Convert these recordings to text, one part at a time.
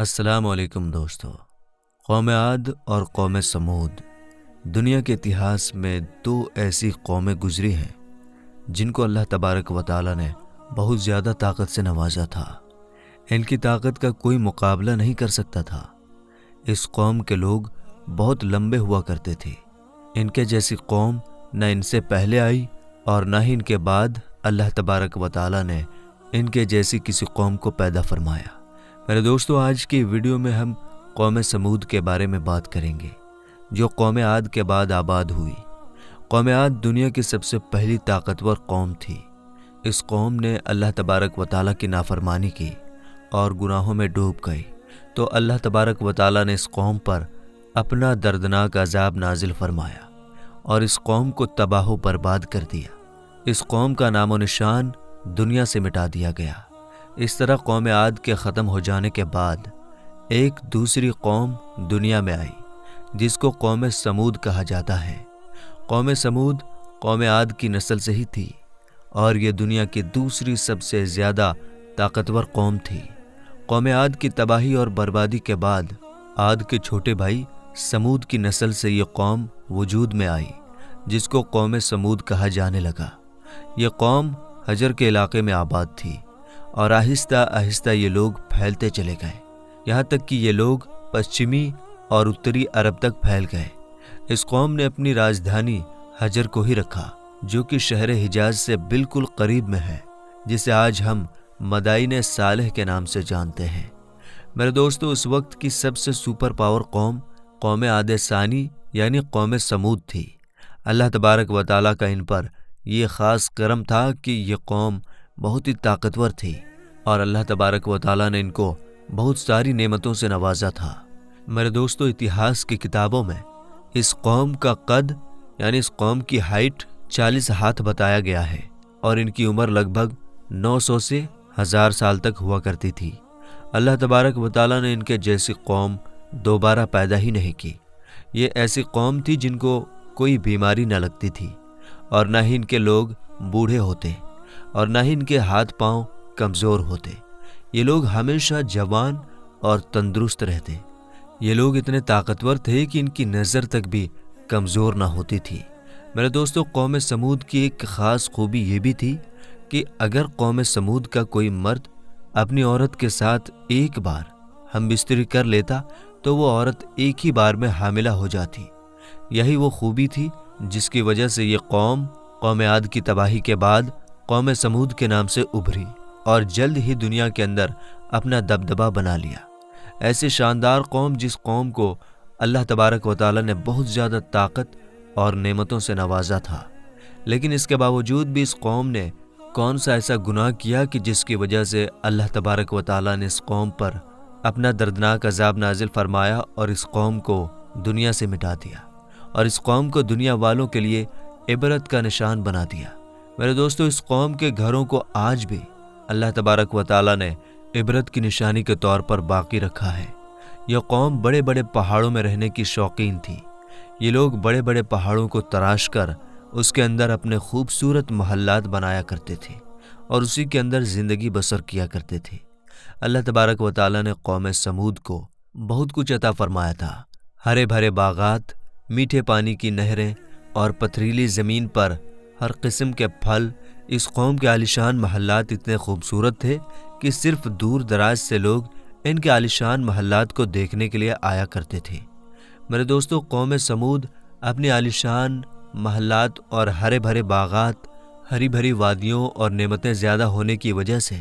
السلام علیکم دوستو۔ قوم عاد اور قوم سمود دنیا کے اتہاس میں دو ایسی قومیں گزری ہیں جن کو اللہ تبارک و تعالی نے بہت زیادہ طاقت سے نوازا تھا۔ ان کی طاقت کا کوئی مقابلہ نہیں کر سکتا تھا۔ اس قوم کے لوگ بہت لمبے ہوا کرتے تھے۔ ان کے جیسی قوم نہ ان سے پہلے آئی اور نہ ہی ان کے بعد اللہ تبارک و تعالی نے ان کے جیسی کسی قوم کو پیدا فرمایا۔ میرے دوستو، آج کی ویڈیو میں ہم قوم سمود کے بارے میں بات کریں گے جو قوم عاد کے بعد آباد ہوئی۔ قوم عاد دنیا کی سب سے پہلی طاقتور قوم تھی۔ اس قوم نے اللہ تبارک و تعالیٰ کی نافرمانی کی اور گناہوں میں ڈوب گئی، تو اللہ تبارک و تعالیٰ نے اس قوم پر اپنا دردناک عذاب نازل فرمایا اور اس قوم کو تباہ و برباد کر دیا۔ اس قوم کا نام و نشان دنیا سے مٹا دیا گیا۔ اس طرح قوم عاد کے ختم ہو جانے کے بعد ایک دوسری قوم دنیا میں آئی جس کو قوم سمود کہا جاتا ہے۔ قوم سمود قوم عاد کی نسل سے ہی تھی اور یہ دنیا کی دوسری سب سے زیادہ طاقتور قوم تھی۔ قوم عاد کی تباہی اور بربادی کے بعد عاد کے چھوٹے بھائی سمود کی نسل سے یہ قوم وجود میں آئی جس کو قوم سمود کہا جانے لگا۔ یہ قوم حجر کے علاقے میں آباد تھی اور آہستہ آہستہ یہ لوگ پھیلتے چلے گئے، یہاں تک کہ یہ لوگ پشچمی اور اتری عرب تک پھیل گئے۔ اس قوم نے اپنی راجدھانی حجر کو ہی رکھا جو کہ شہر حجاز سے بالکل قریب میں ہے، جسے آج ہم مدائن صالح کے نام سے جانتے ہیں۔ میرے دوستو، اس وقت کی سب سے سپر پاور قوم عاد ثانی یعنی قوم سمود تھی۔ اللہ تبارک و تعالیٰ کا ان پر یہ خاص کرم تھا کہ یہ قوم بہت ہی طاقتور تھی اور اللہ تبارک و تعالیٰ نے ان کو بہت ساری نعمتوں سے نوازا تھا۔ میرے دوستو، اتہاس کی کتابوں میں اس قوم کا قد یعنی اس قوم کی ہائٹ 40 ہاتھ بتایا گیا ہے اور ان کی عمر لگ بھگ 900 سے 1000 سال تک ہوا کرتی تھی۔ اللہ تبارک و تعالیٰ نے ان کے جیسی قوم دوبارہ پیدا ہی نہیں کی۔ یہ ایسی قوم تھی جن کو کوئی بیماری نہ لگتی تھی اور نہ ہی ان کے لوگ بوڑھے ہوتے اور نہ ہی ان کے ہاتھ پاؤں کمزور ہوتے۔ یہ لوگ ہمیشہ جوان اور تندرست رہتے۔ یہ لوگ اتنے طاقتور تھے کہ ان کی نظر تک بھی کمزور نہ ہوتی تھی۔ میرے دوستو، قوم سمود کی ایک خاص خوبی یہ بھی تھی کہ اگر قوم سمود کا کوئی مرد اپنی عورت کے ساتھ ایک بار ہم بستری کر لیتا تو وہ عورت ایک ہی بار میں حاملہ ہو جاتی۔ یہی وہ خوبی تھی جس کی وجہ سے یہ قوم عاد کی تباہی کے بعد قوم سمود کے نام سے ابھری اور جلد ہی دنیا کے اندر اپنا دبدبہ بنا لیا۔ ایسی شاندار قوم جس قوم کو اللہ تبارک و تعالیٰ نے بہت زیادہ طاقت اور نعمتوں سے نوازا تھا، لیکن اس کے باوجود بھی اس قوم نے کون سا ایسا گناہ کیا کہ جس کی وجہ سے اللہ تبارک و تعالیٰ نے اس قوم پر اپنا دردناک عذاب نازل فرمایا اور اس قوم کو دنیا سے مٹا دیا اور اس قوم کو دنیا والوں کے لیے عبرت کا نشان بنا دیا۔ میرے دوستو، اس قوم کے گھروں کو آج بھی اللہ تبارک و تعالیٰ نے عبرت کی نشانی کے طور پر باقی رکھا ہے۔ یہ قوم بڑے بڑے پہاڑوں میں رہنے کی شوقین تھی۔ یہ لوگ بڑے بڑے پہاڑوں کو تراش کر اس کے اندر اپنے خوبصورت محلات بنایا کرتے تھے اور اسی کے اندر زندگی بسر کیا کرتے تھے۔ اللہ تبارک و تعالیٰ نے قوم سمود کو بہت کچھ عطا فرمایا تھا۔ ہرے بھرے باغات، میٹھے پانی کی نہریں اور پتھریلی زمین پر ہر قسم کے پھل۔ اس قوم کے عالیشان محلات اتنے خوبصورت تھے کہ صرف دور دراز سے لوگ ان کے عالیشان محلات کو دیکھنے کے لیے آیا کرتے تھے۔ میرے دوستو، قوم سمود اپنی عالیشان محلات اور ہرے بھرے باغات، ہری بھری وادیوں اور نعمتیں زیادہ ہونے کی وجہ سے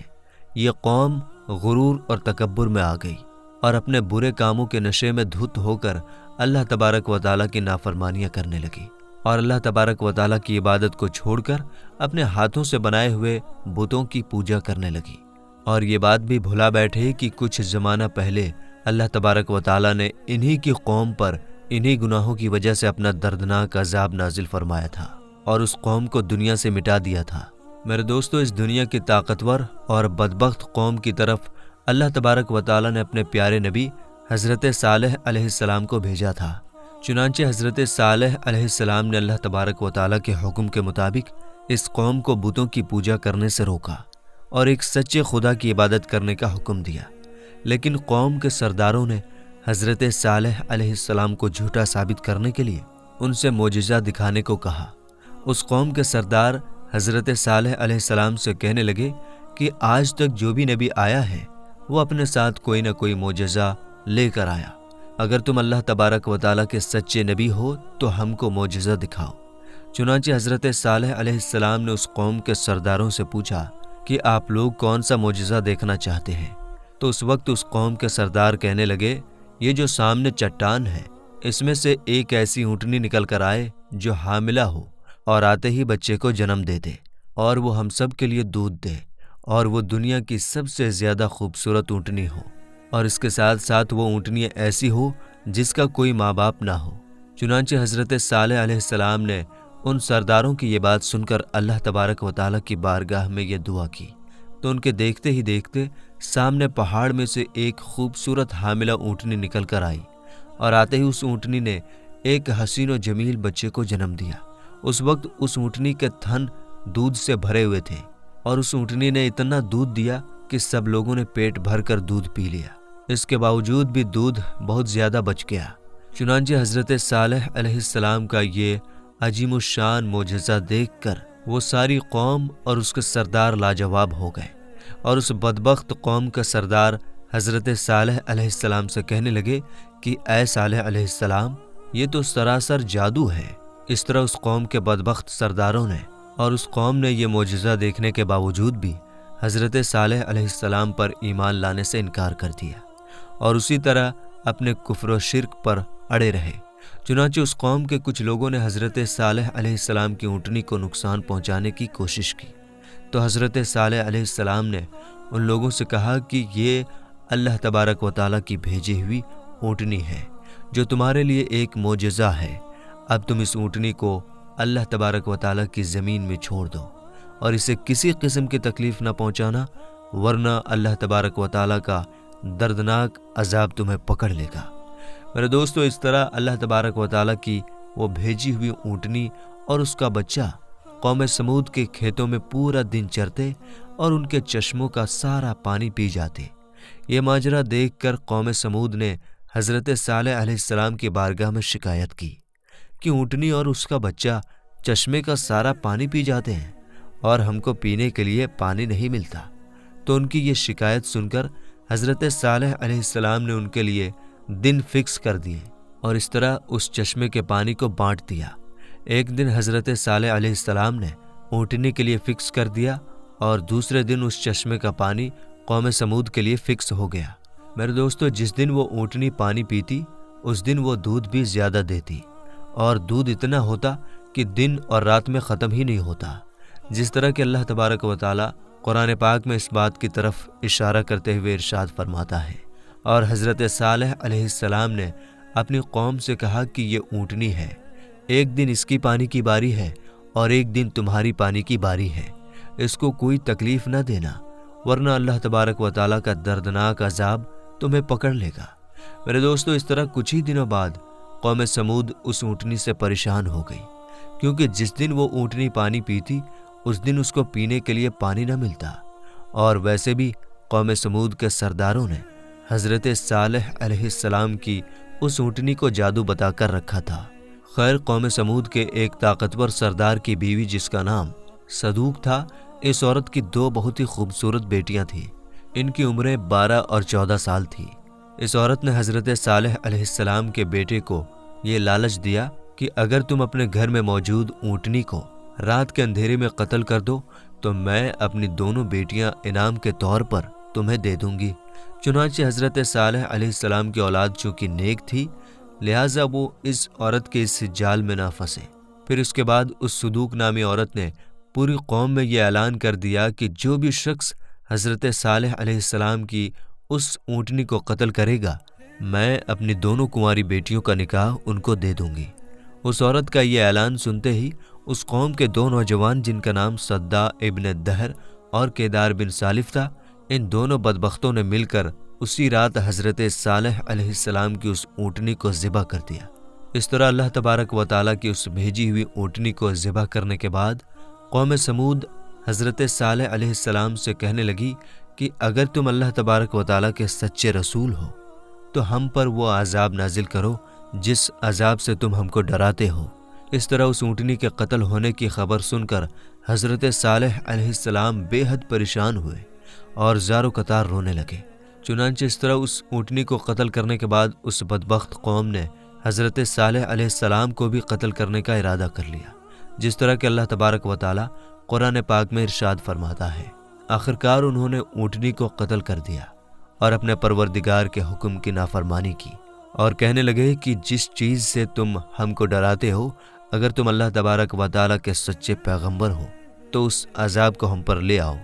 یہ قوم غرور اور تکبر میں آ گئی اور اپنے برے کاموں کے نشے میں دھت ہو کر اللہ تبارک و تعالیٰ کی نافرمانیاں کرنے لگی اور اللہ تبارک و تعالیٰ کی عبادت کو چھوڑ کر اپنے ہاتھوں سے بنائے ہوئے بتوں کی پوجا کرنے لگی۔ اور یہ بات بھی بھلا بیٹھے کہ کچھ زمانہ پہلے اللہ تبارک و تعالیٰ نے انہی کی قوم پر انہی گناہوں کی وجہ سے اپنا دردناک عذاب نازل فرمایا تھا اور اس قوم کو دنیا سے مٹا دیا تھا۔ میرے دوستو، اس دنیا کی طاقتور اور بدبخت قوم کی طرف اللہ تبارک و تعالیٰ نے اپنے پیارے نبی حضرت صالح علیہ السلام کو بھیجا تھا۔ چنانچہ حضرت صالح علیہ السلام نے اللہ تبارک و تعالیٰ کے حکم کے مطابق اس قوم کو بتوں کی پوجا کرنے سے روکا اور ایک سچے خدا کی عبادت کرنے کا حکم دیا۔ لیکن قوم کے سرداروں نے حضرت صالح علیہ السلام کو جھوٹا ثابت کرنے کے لیے ان سے معجزہ دکھانے کو کہا۔ اس قوم کے سردار حضرت صالح علیہ السلام سے کہنے لگے کہ آج تک جو بھی نبی آیا ہے وہ اپنے ساتھ کوئی نہ کوئی معجزہ لے کر آیا۔ اگر تم اللہ تبارک و تعالیٰ کے سچے نبی ہو تو ہم کو معجزہ دکھاؤ۔ چنانچہ حضرت صالح علیہ السلام نے اس قوم کے سرداروں سے پوچھا کہ آپ لوگ کون سا معجزہ دیکھنا چاہتے ہیں؟ تو اس وقت اس قوم کے سردار کہنے لگے، یہ جو سامنے چٹان ہے اس میں سے ایک ایسی اونٹنی نکل کر آئے جو حاملہ ہو اور آتے ہی بچے کو جنم دے دے، اور وہ ہم سب کے لیے دودھ دے، اور وہ دنیا کی سب سے زیادہ خوبصورت اونٹنی ہو، اور اس کے ساتھ ساتھ وہ اونٹنی ایسی ہو جس کا کوئی ماں باپ نہ ہو۔ چنانچہ حضرت صالح علیہ السلام نے ان سرداروں کی یہ بات سن کر اللہ تبارک و تعالیٰ کی بارگاہ میں یہ دعا کی، تو ان کے دیکھتے ہی دیکھتے سامنے پہاڑ میں سے ایک خوبصورت حاملہ اونٹنی نکل کر آئی، اور آتے ہی اس اونٹنی نے ایک حسین و جمیل بچے کو جنم دیا۔ اس وقت اس اونٹنی کے تھن دودھ سے بھرے ہوئے تھے، اور اس اونٹنی نے اتنا دودھ دیا کہ سب لوگوں نے پیٹ بھر کر دودھ پی لیا۔ اس کے باوجود بھی دودھ بہت زیادہ بچ گیا۔ چنانچہ حضرت صالح علیہ السلام کا یہ عظیم الشان معجزہ دیکھ کر وہ ساری قوم اور اس کے سردار لاجواب ہو گئے، اور اس بدبخت قوم کا سردار حضرت صالح علیہ السلام سے کہنے لگے کہ اے صالح علیہ السلام، یہ تو سراسر جادو ہے۔ اس طرح اس قوم کے بدبخت سرداروں نے اور اس قوم نے یہ معجزہ دیکھنے کے باوجود بھی حضرت صالح علیہ السلام پر ایمان لانے سے انکار کر دیا، اور اسی طرح اپنے کفر و شرک پر اڑے رہے۔ چنانچہ اس قوم کے کچھ لوگوں نے حضرت صالح علیہ السلام کی اونٹنی کو نقصان پہنچانے کی کوشش کی، تو حضرت صالح علیہ السلام نے ان لوگوں سے کہا کہ یہ اللہ تبارک و تعالیٰ کی بھیجی ہوئی اونٹنی ہے جو تمہارے لیے ایک معجزہ ہے۔ اب تم اس اونٹنی کو اللہ تبارک و تعالیٰ کی زمین میں چھوڑ دو، اور اسے کسی قسم کی تکلیف نہ پہنچانا، ورنہ اللہ تبارک و تعالیٰ کا دردناک عذاب تمہیں پکڑ لے گا۔ میرے دوستو، اس طرح اللہ تبارک و تعالیٰ کی وہ بھیجی ہوئی اونٹنی اور اس کا بچہ قوم سمود کے کھیتوں میں پورا دن چرتے اور ان کے چشموں کا سارا پانی پی جاتے۔ یہ ماجرا دیکھ کر قوم سمود نے حضرت صالح علیہ السلام کی بارگاہ میں شکایت کی کہ اونٹنی اور اس کا بچہ چشمے کا سارا پانی پی جاتے ہیں اور ہم کو پینے کے لیے پانی نہیں ملتا۔ تو ان کی یہ شکایت سن کر حضرت صالح علیہ السلام نے ان کے لیے دن فکس کر دیے، اور اس طرح اس چشمے کے پانی کو بانٹ دیا۔ ایک دن حضرت صالح علیہ السلام نے اونٹنی کے لیے فکس کر دیا، اور دوسرے دن اس چشمے کا پانی قوم سمود کے لیے فکس ہو گیا۔ میرے دوستو، جس دن وہ اونٹنی پانی پیتی اس دن وہ دودھ بھی زیادہ دیتی، اور دودھ اتنا ہوتا کہ دن اور رات میں ختم ہی نہیں ہوتا۔ جس طرح کہ اللہ تبارک و تعالیٰ قرآن پاک میں اس بات کی طرف اشارہ کرتے ہوئے ارشاد فرماتا ہے، اور حضرت صالح علیہ السلام نے اپنی قوم سے کہا کہ یہ اونٹنی ہے، ایک دن اس کی پانی کی باری ہے اور ایک دن تمہاری پانی کی باری ہے، اس کو کوئی تکلیف نہ دینا، ورنہ اللہ تبارک و تعالیٰ کا دردناک عذاب تمہیں پکڑ لے گا۔ میرے دوستو، اس طرح کچھ ہی دنوں بعد قوم سمود اس اونٹنی سے پریشان ہو گئی، کیونکہ جس دن وہ اونٹنی پانی پیتی اس دن اس کو پینے کے لیے پانی نہ ملتا، اور ویسے بھی قوم سمود کے سرداروں نے حضرت صالح علیہ السلام کی اس اونٹنی کو جادو بتا کر رکھا تھا۔ خیر، قوم سمود کے ایک طاقتور سردار کی بیوی جس کا نام صدوق تھا، اس عورت کی دو بہت ہی خوبصورت بیٹیاں تھیں۔ ان کی عمریں 12 اور 14 سال تھی۔ اس عورت نے حضرت صالح علیہ السلام کے بیٹے کو یہ لالچ دیا کہ اگر تم اپنے گھر میں موجود اونٹنی کو رات کے اندھیرے میں قتل کر دو تو میں اپنی دونوں بیٹیاں انعام کے طور پر تمہیں دے دوں گی۔ چنانچہ حضرت صالح علیہ السلام کی اولاد چونکہ نیک تھی، لہٰذا وہ اس عورت کے اس جال میں نہ پھنسے۔ پھر اس کے بعد اس صدوق نامی عورت نے پوری قوم میں یہ اعلان کر دیا کہ جو بھی شخص حضرت صالح علیہ السلام کی اس اونٹنی کو قتل کرے گا، میں اپنی دونوں کنواری بیٹیوں کا نکاح ان کو دے دوں گی۔ اس عورت کا یہ اعلان سنتے ہی اس قوم کے دو نوجوان جن کا نام صدا ابن دہر اور کیدار بن سالف تھا، ان دونوں بدبختوں نے مل کر اسی رات حضرت صالح علیہ السلام کی اس اونٹنی کو ذبح کر دیا۔ اس طرح اللہ تبارک و تعالیٰ کی اس بھیجی ہوئی اونٹنی کو ذبح کرنے کے بعد قوم سمود حضرت صالح علیہ السلام سے کہنے لگی کہ اگر تم اللہ تبارک و تعالیٰ کے سچے رسول ہو تو ہم پر وہ عذاب نازل کرو جس عذاب سے تم ہم کو ڈراتے ہو۔ اس طرح اس اونٹنی کے قتل ہونے کی خبر سن کر حضرت صالح علیہ السلام بے حد پریشان ہوئے اور زار و قطار رونے لگے۔ چنانچہ اس طرح اس اونٹنی کو قتل کرنے کے بعد اس بدبخت قوم نے حضرت صالح علیہ السلام کو بھی قتل کرنے کا ارادہ کر لیا، جس طرح کہ اللہ تبارک و تعالیٰ قرآن پاک میں ارشاد فرماتا ہے۔ آخرکار انہوں نے اونٹنی کو قتل کر دیا اور اپنے پروردگار کے حکم کی نافرمانی کی اور کہنے لگے کہ جس چیز سے تم ہم کو ڈراتے ہو، اگر تم اللہ تبارک و تعالیٰ کے سچے پیغمبر ہو تو اس عذاب کو ہم پر لے آؤ۔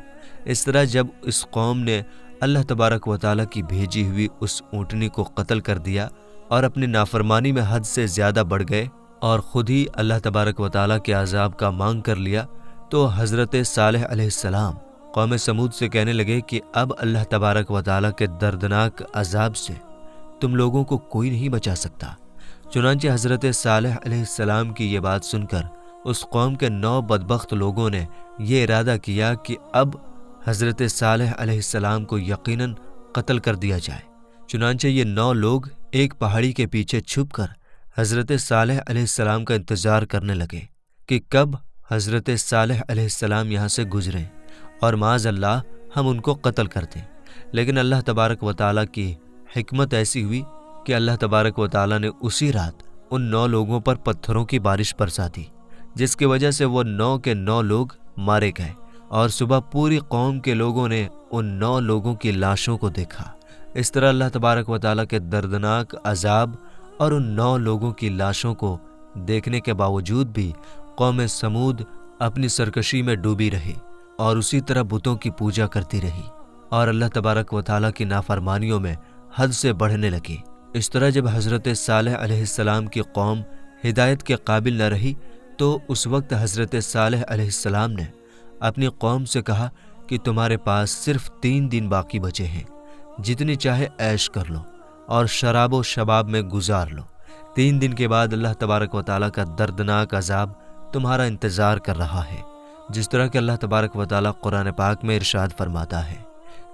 اس طرح جب اس قوم نے اللہ تبارک و تعالیٰ کی بھیجی ہوئی اس اونٹنی کو قتل کر دیا اور اپنی نافرمانی میں حد سے زیادہ بڑھ گئے اور خود ہی اللہ تبارک و تعالیٰ کے عذاب کا مانگ کر لیا، تو حضرت صالح علیہ السلام قوم سمود سے کہنے لگے کہ اب اللہ تبارک و تعالیٰ کے دردناک عذاب سے تم لوگوں کو کوئی نہیں بچا سکتا۔ چنانچہ حضرت صالح علیہ السلام کی یہ بات سن کر اس قوم کے 9 بدبخت لوگوں نے یہ ارادہ کیا کہ اب حضرت صالح علیہ السلام کو یقیناً قتل کر دیا جائے۔ چنانچہ یہ 9 لوگ ایک پہاڑی کے پیچھے چھپ کر حضرت صالح علیہ السلام کا انتظار کرنے لگے کہ کب حضرت صالح علیہ السلام یہاں سے گزریں اور معاذ اللہ ہم ان کو قتل کر دیں۔ لیکن اللہ تبارک و تعالیٰ کی حکمت ایسی ہوئی کہ اللہ تبارک و تعالیٰ نے اسی رات ان 9 لوگوں پر پتھروں کی بارش برسا دی، جس کی وجہ سے وہ 9 کے 9 لوگ مارے گئے، اور صبح پوری قوم کے لوگوں نے ان 9 لوگوں کی لاشوں کو دیکھا۔ اس طرح اللہ تبارک و تعالیٰ کے دردناک عذاب اور ان 9 لوگوں کی لاشوں کو دیکھنے کے باوجود بھی قوم سمود اپنی سرکشی میں ڈوبی رہی اور اسی طرح بتوں کی پوجا کرتی رہی اور اللہ تبارک و تعالیٰ کی نافرمانیوں میں حد سے بڑھنے لگی۔ اس طرح جب حضرت صالح علیہ السلام کی قوم ہدایت کے قابل نہ رہی تو اس وقت حضرت صالح علیہ السلام نے اپنی قوم سے کہا کہ تمہارے پاس صرف 3 دن باقی بچے ہیں، جتنی چاہے عیش کر لو اور شراب و شباب میں گزار لو۔ 3 دن کے بعد اللہ تبارک و تعالیٰ کا دردناک عذاب تمہارا انتظار کر رہا ہے، جس طرح کہ اللہ تبارک و تعالیٰ قرآن پاک میں ارشاد فرماتا ہے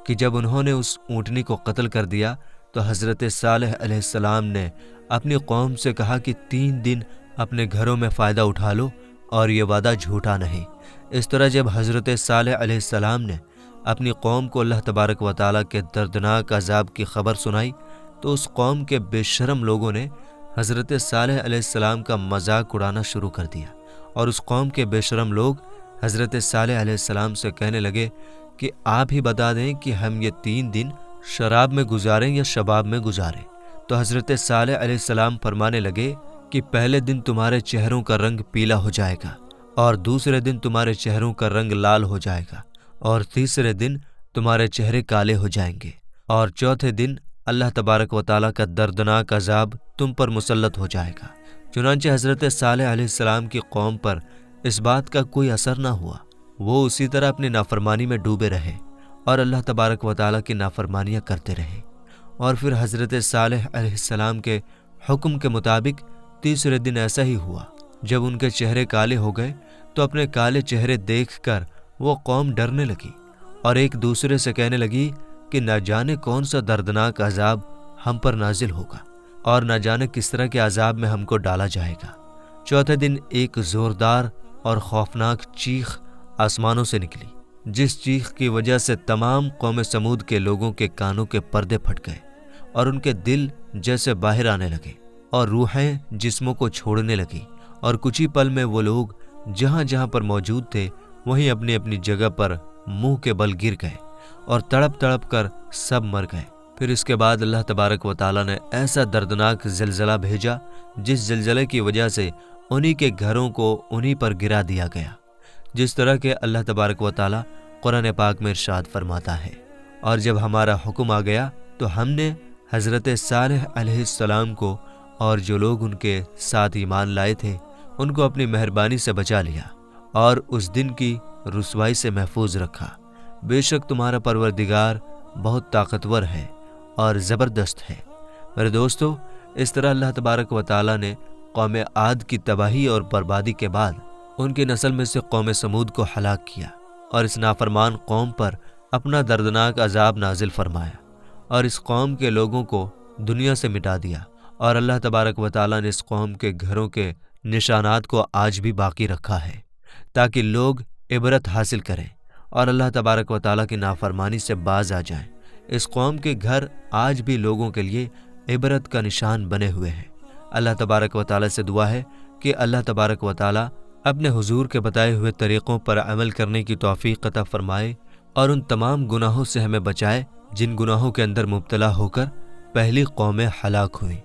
کہ جب انہوں نے اس اونٹنی کو قتل کر دیا تو حضرت صالح علیہ السلام نے اپنی قوم سے کہا کہ 3 دن اپنے گھروں میں فائدہ اٹھا لو اور یہ وعدہ جھوٹا نہیں۔ اس طرح جب حضرت صالح علیہ السلام نے اپنی قوم کو اللہ تبارک و تعالیٰ کے دردناک عذاب کی خبر سنائی تو اس قوم کے بے شرم لوگوں نے حضرت صالح علیہ السلام کا مذاق اڑانا شروع کر دیا، اور اس قوم کے بے شرم لوگ حضرت صالح علیہ السلام سے کہنے لگے کہ آپ ہی بتا دیں کہ ہم یہ 3 دن شراب میں گزاریں یا شباب میں گزاریں۔ تو حضرت صالح علیہ السلام فرمانے لگے کہ پہلے دن تمہارے چہروں کا رنگ پیلا ہو جائے گا، اور دوسرے دن تمہارے چہروں کا رنگ لال ہو جائے گا، اور تیسرے دن تمہارے چہرے کالے ہو جائیں گے، اور چوتھے دن اللہ تبارک و تعالیٰ کا دردناک عذاب تم پر مسلط ہو جائے گا۔ چنانچہ حضرت صالح علیہ السلام کی قوم پر اس بات کا کوئی اثر نہ ہوا، وہ اسی طرح اپنی نافرمانی میں ڈوبے رہے اور اللہ تبارک و تعالیٰ کی نافرمانیاں کرتے رہے۔ اور پھر حضرت صالح علیہ السلام کے حکم کے مطابق تیسرے دن ایسا ہی ہوا۔ جب ان کے چہرے کالے ہو گئے تو اپنے کالے چہرے دیکھ کر وہ قوم ڈرنے لگی اور ایک دوسرے سے کہنے لگی کہ نہ جانے کون سا دردناک عذاب ہم پر نازل ہوگا اور نہ جانے کس طرح کے عذاب میں ہم کو ڈالا جائے گا۔ چوتھے دن ایک زوردار اور خوفناک چیخ آسمانوں سے نکلی، جس چیخ کی وجہ سے تمام قوم سمود کے لوگوں کے کانوں کے پردے پھٹ گئے اور ان کے دل جیسے باہر آنے لگے اور روحیں جسموں کو چھوڑنے لگی، اور کچھ ہی پل میں وہ لوگ جہاں جہاں پر موجود تھے وہیں اپنی اپنی جگہ پر منہ کے بل گر گئے اور تڑپ تڑپ کر سب مر گئے۔ پھر اس کے بعد اللہ تبارک و تعالیٰ نے ایسا دردناک زلزلہ بھیجا جس زلزلے کی وجہ سے انہی کے گھروں کو انہی پر گرا دیا گیا، جس طرح کہ اللہ تبارک و تعالیٰ قرآن پاک میں ارشاد فرماتا ہے، اور جب ہمارا حکم آ گیا تو ہم نے حضرت صالح علیہ السلام کو اور جو لوگ ان کے ساتھ ایمان لائے تھے ان کو اپنی مہربانی سے بچا لیا اور اس دن کی رسوائی سے محفوظ رکھا۔ بے شک تمہارا پروردگار بہت طاقتور ہے اور زبردست ہے۔ میرے دوستو، اس طرح اللہ تبارک و تعالیٰ نے قوم عاد کی تباہی اور بربادی کے بعد ان کی نسل میں سے قوم سمود کو ہلاک کیا، اور اس نافرمان قوم پر اپنا دردناک عذاب نازل فرمایا اور اس قوم کے لوگوں کو دنیا سے مٹا دیا، اور اللہ تبارک و تعالیٰ نے اس قوم کے گھروں کے نشانات کو آج بھی باقی رکھا ہے تاکہ لوگ عبرت حاصل کریں اور اللہ تبارک و تعالیٰ کی نافرمانی سے باز آ جائیں۔ اس قوم کے گھر آج بھی لوگوں کے لیے عبرت کا نشان بنے ہوئے ہیں۔ اللہ تبارک و تعالیٰ سے دعا ہے کہ اللہ تبارک و تعالیٰ اپنے حضور کے بتائے ہوئے طریقوں پر عمل کرنے کی توفیق عطا فرمائے اور ان تمام گناہوں سے ہمیں بچائے جن گناہوں کے اندر مبتلا ہو کر پہلی قومیں ہلاک ہوئیں۔